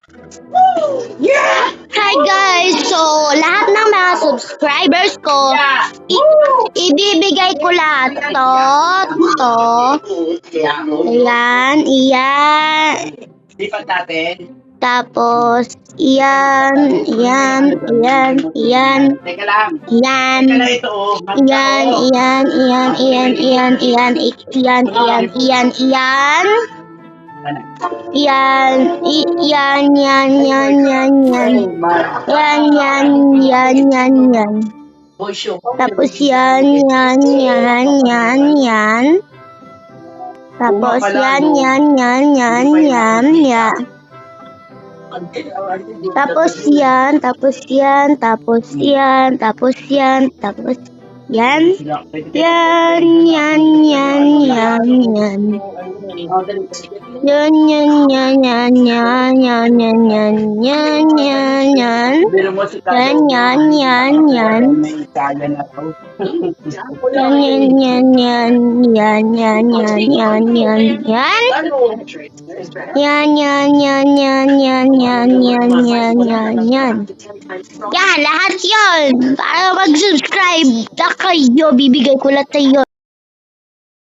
Hi guys! So, lahat ng mga subscribers ko, ibibigay ko lahat to. Ayan, iyan. Lipat natin. Tapos, iyan. Teka lang. Iyan. Teka lang ito, oh. Iyan. Tapos yan. Tapos yan. Tapos yan, lahat yun. Para mag-subscribe na kayo, bibigay ko lahat sa'yo.